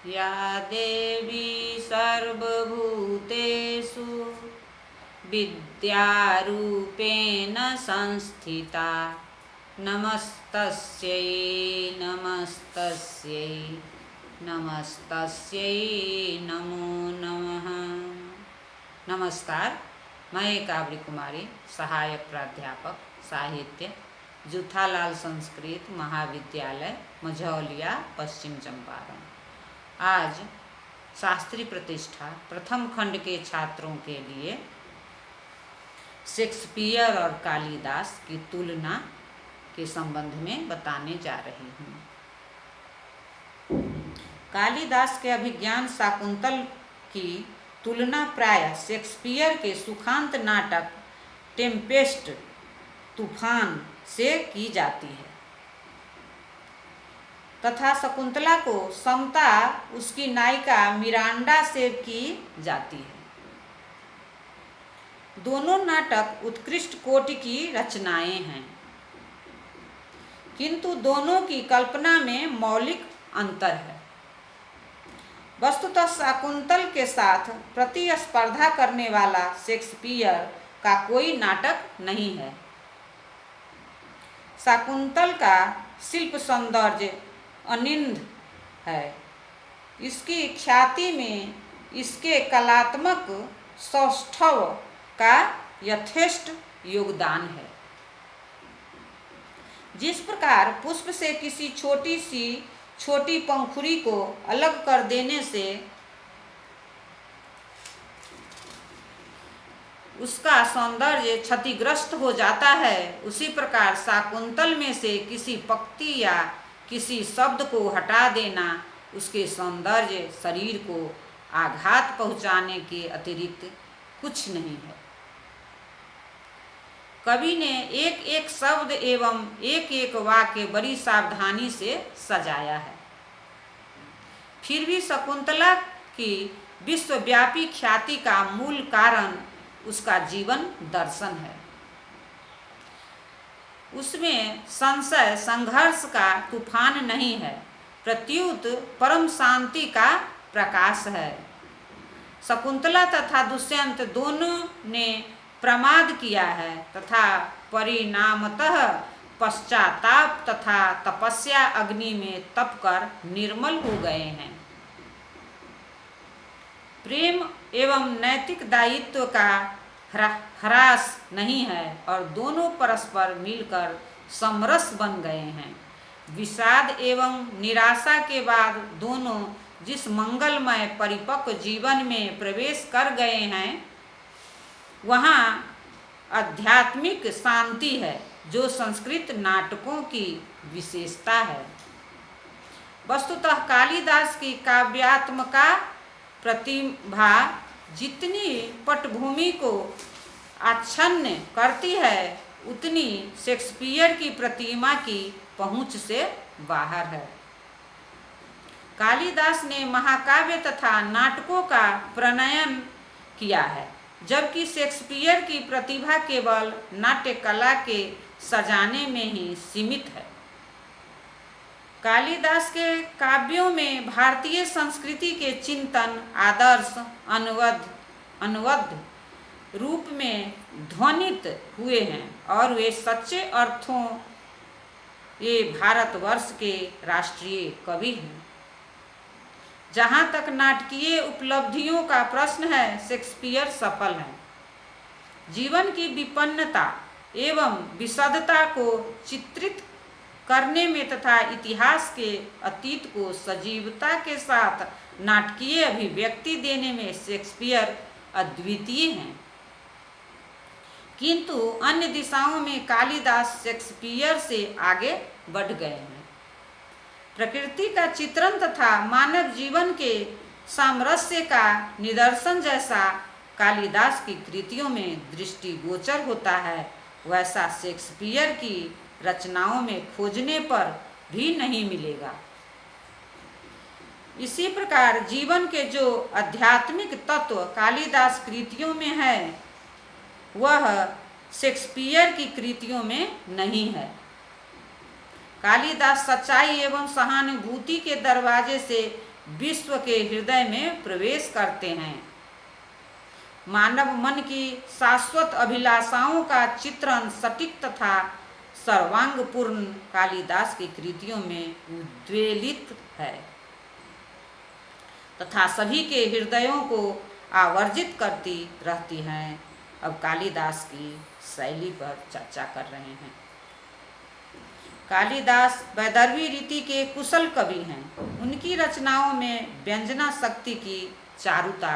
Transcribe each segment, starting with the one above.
या देवी सर्वभूतेषु विद्यारूपेण संस्थिता नमस्तस्यै नमस्तस्यै नमस्तस्यै नमो नमः। नमस्कार, मैं काबरी कुमारी, सहायक प्राध्यापक साहित्य, जूथालाल संस्कृत महाविद्यालय मझौलिया, पश्चिम चंपारण। आज शास्त्री प्रतिष्ठा प्रथम खंड के छात्रों के लिए शेक्सपियर और कालिदास की तुलना के संबंध में बताने जा रही हूँ। कालिदास के अभिज्ञान शाकुंतल की तुलना प्रायः शेक्सपियर के सुखांत नाटक टेम्पेस्ट तूफान से की जाती है तथा शकुंतला को समता उसकी नायिका मिरांडा से की जाती है। दोनों नाटक उत्कृष्ट कोटि की रचनाएं हैं, किंतु दोनों की कल्पना में मौलिक अंतर है। वस्तुतः शाकुंतल के साथ प्रतिस्पर्धा करने वाला शेक्सपियर का कोई नाटक नहीं है। शाकुंतल का शिल्प सौंदर्य अनिंद है। इसकी ख्याति में इसके कलात्मक सौष्ठव का यथेष्ट योगदान है। जिस प्रकार पुष्प से किसी छोटी पंखुड़ी को अलग कर देने से उसका सौंदर्य क्षतिग्रस्त हो जाता है, उसी प्रकार शाकुंतल में से किसी पंक्ति या किसी शब्द को हटा देना उसके सौंदर्य शरीर को आघात पहुंचाने के अतिरिक्त कुछ नहीं है। कवि ने एक एक शब्द एवं एक एक वाक्य बड़ी सावधानी से सजाया है। फिर भी शकुंतला की विश्वव्यापी ख्याति का मूल कारण उसका जीवन दर्शन है। उसमें संशय संघर्ष का तूफान नहीं है, प्रत्युत परम शांति का प्रकाश है। शकुंतला तथा दुष्यंत दोनों ने प्रमाद किया है तथा परिणामतः पश्चाताप तथा तपस्या अग्नि में तपकर निर्मल हो गए हैं। प्रेम एवं नैतिक दायित्व का ह्रास नहीं है और दोनों परस्पर मिलकर समरस बन गए हैं। विषाद एवं निराशा के बाद दोनों जिस मंगलमय परिपक्व जीवन में प्रवेश कर गए हैं, वहाँ आध्यात्मिक शांति है, जो संस्कृत नाटकों की विशेषता है। वस्तुतः कालिदास की काव्यात्मका प्रतिभा जितनी पटभूमि को आच्छन्न करती है, उतनी शेक्सपियर की प्रतिमा की पहुंच से बाहर है। कालिदास ने महाकाव्य तथा नाटकों का प्रणयन किया है, जबकि शेक्सपियर की प्रतिभा केवल नाट्य कला के सजाने में ही सीमित है। कालिदास के काव्यों में भारतीय संस्कृति के चिंतन आदर्श अनुवद रूप में ध्वनित हुए हैं और वे सच्चे अर्थों ये भारतवर्ष के राष्ट्रीय कवि हैं। जहाँ तक नाटकीय उपलब्धियों का प्रश्न है, शेक्सपियर सफल हैं। जीवन की विपन्नता एवं विषदता को चित्रित करने में तथा इतिहास के अतीत को सजीवता के साथ नाटकीय अभिव्यक्ति देने में शेक्सपियर अद्वितीय हैं। किंतु अन्य दिशाओं में कालिदास शेक्सपियर से आगे बढ़ गए हैं। प्रकृति का चित्रण तथा मानव जीवन के सामरस्य का निदर्शन जैसा कालिदास की कृतियों में दृष्टिगोचर होता है, वैसा शेक्सपियर की रचनाओं में खोजने पर भी नहीं मिलेगा। इसी प्रकार जीवन के जो आध्यात्मिक तत्व कालिदास कृतियों में है, वह शेक्सपियर की कृतियों में नहीं है। कालिदास सच्चाई एवं सहानुभूति के दरवाजे से विश्व के हृदय में प्रवेश करते हैं। मानव मन की शाश्वत अभिलाषाओं का चित्रण सटीक तथा सर्वांगपूर्ण कालिदास की कृतियों में उद्वेलित है तथा सभी के हृदयों को आवर्जित करती रहती हैं। अब कालिदास की शैली पर चर्चा कर रहे हैं। कालिदास वैदर्भी रीति के कुशल कवि हैं। उनकी रचनाओं में व्यंजना शक्ति की चारुता,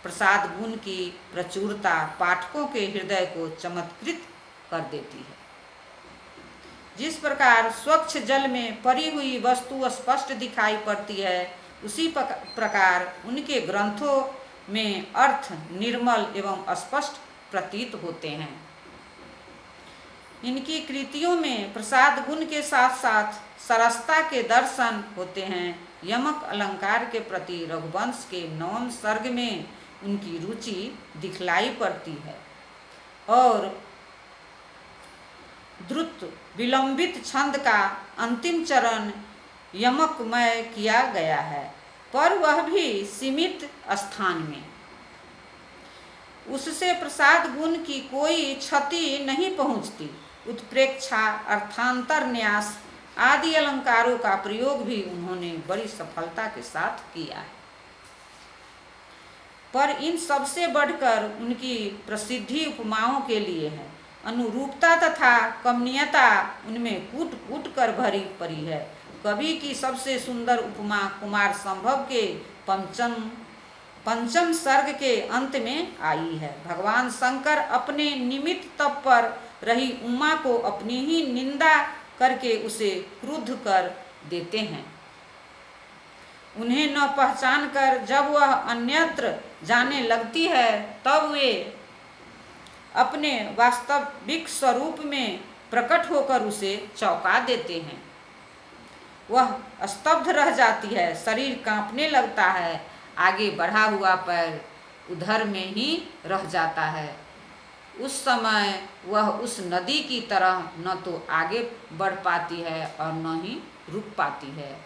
प्रसाद गुण की प्रचुरता पाठकों के हृदय को चमत्कृत कर देती है। जिस प्रकार स्वच्छ जल में परी हुई वस्तु स्पष्ट दिखाई पड़ती है, उसी प्रकार उनके ग्रंथों में अर्थ निर्मल एवं स्पष्ट प्रतीत होते हैं। इनकी कृतियों में प्रसाद गुण के साथ साथ सरसता के दर्शन होते हैं। यमक अलंकार के प्रति रघुवंश के 9वें सर्ग में उनकी रुचि दिखलाई पड़ती है और द्रुत विलंबित छंद का अंतिम चरण यमकमय किया गया है, पर वह भी सीमित स्थान में। उससे प्रसाद गुण की कोई क्षति नहीं पहुंचती। उत्प्रेक्षा, अर्थांतर न्यास आदि अलंकारों का प्रयोग भी उन्होंने बड़ी सफलता के साथ किया है, पर इन सबसे बढ़कर उनकी प्रसिद्धि उपमाओं के लिए है। अनुरूपता तथा कमनीयता उनमें कूट कूट कर भरी पड़ी है। कवि की सबसे सुंदर उपमा कुमार संभव के पंचम सर्ग के अंत में आई है। भगवान शंकर अपने निमित्त तप पर रही उमा को अपनी ही निंदा करके उसे क्रुद्ध कर देते हैं। उन्हें न पहचान कर जब वह अन्यत्र जाने लगती है, तब वे अपने वास्तविक स्वरूप में प्रकट होकर उसे चौंका देते हैं। वह स्तब्ध रह जाती है, शरीर कांपने लगता है, आगे बढ़ा हुआ पैर उधर में ही रह जाता है। उस समय वह उस नदी की तरह न तो आगे बढ़ पाती है और न ही रुक पाती है,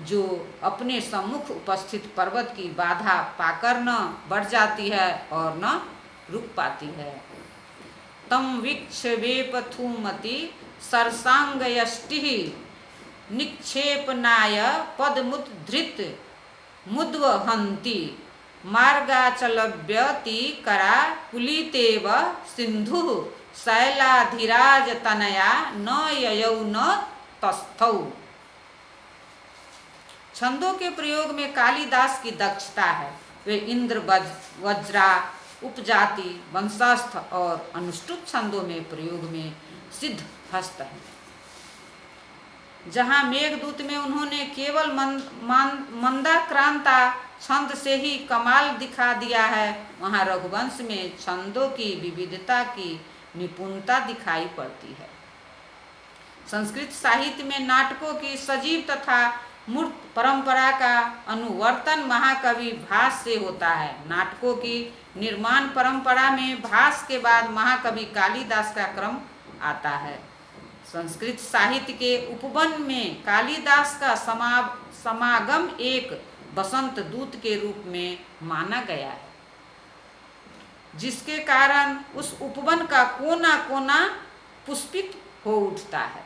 जो अपने सम्मुख उपस्थित पर्वत की बाधा पाकर न बढ़ जाती है और न रुक पाती है। तम वीक्ष वेपथुमति सरसांगयष्टिः निक्षेपनाय पदमुद्धृत मुद्वहन्ति मार्गाचलव्यति करा कुलितेव सिंधुः शैलाधिराज तनया न ययौ न तस्थौ। छंदों के प्रयोग में कालिदास की दक्षता है। वे इंद्र, वज्रा, उपजाति, वंशस्थ और अनुष्टुप छंदों में प्रयोग में सिद्ध हस्त हैं। जहाँ मेघदूत में उन्होंने केवल मंदाक्रांता छंद से ही कमाल दिखा दिया है, वहाँ रघुवंश में छंदों की विविधता की निपुणता दिखाई पड़ती है। संस्कृत साहित्य में नाटकों की सजीव तथा मूर्त परंपरा का अनुवर्तन महाकवि भास से होता है। नाटकों की निर्माण परंपरा में भास के बाद महाकवि कालिदास का क्रम आता है। संस्कृत साहित्य के उपवन में कालिदास का समागम एक बसंत दूत के रूप में माना गया है, जिसके कारण उस उपवन का कोना कोना पुष्पित हो उठता है।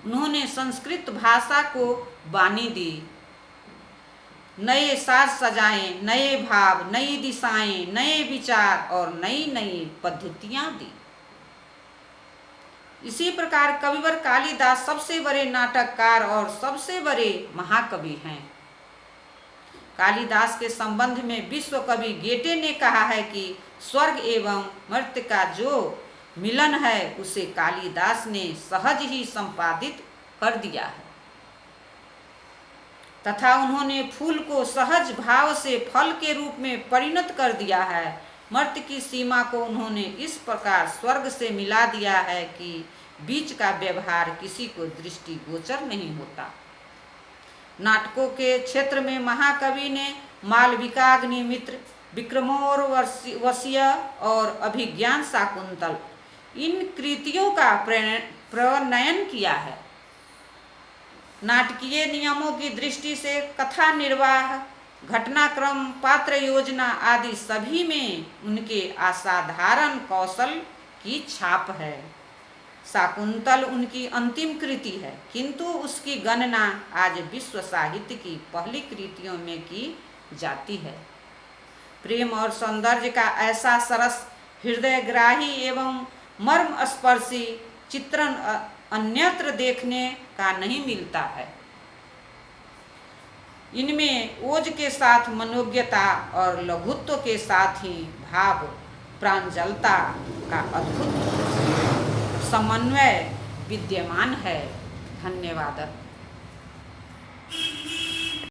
उन्होंने संस्कृत भाषा को वाणी दी, नए साज सजाए, नए भाव, नई दिशाएं, नए विचार और नई नई पद्धतियां दी। इसी प्रकार कविवर कालिदास सबसे बड़े नाटककार और सबसे बड़े महाकवि हैं। कालिदास के संबंध में विश्व कवि गेटे ने कहा है कि स्वर्ग एवं मर्त्य का जो मिलन है, उसे कालिदास ने सहज ही संपादित कर दिया है तथा उन्होंने फूल को सहज भाव से फल के रूप में परिणत कर दिया है। मर्त्य की सीमा को उन्होंने इस प्रकार स्वर्ग से मिला दिया है कि बीच का व्यवहार किसी को दृष्टिगोचर नहीं होता। नाटकों के क्षेत्र में महाकवि ने मालविकाग्निमित्र, विक्रमोर्वशीय और अभिज्ञान शाकुंतल इन कृतियों का प्रणयन किया है। नाटकीय नियमों की दृष्टि से कथा निर्वाह, घटनाक्रम, पात्र योजना आदि सभी में उनके असाधारण कौशल की छाप है। शाकुंतल उनकी अंतिम कृति है, किंतु उसकी गणना आज विश्व साहित्य की पहली कृतियों में की जाती है। प्रेम और सौंदर्य का ऐसा सरस, हृदयग्राही एवं मर्मस्पर्शी चित्रण अन्यत्र देखने का नहीं मिलता है। इनमें ओज के साथ मनोज्ञता और लघुत्व के साथ ही भाव प्रांजलता का अद्भुत समन्वय विद्यमान है। धन्यवाद।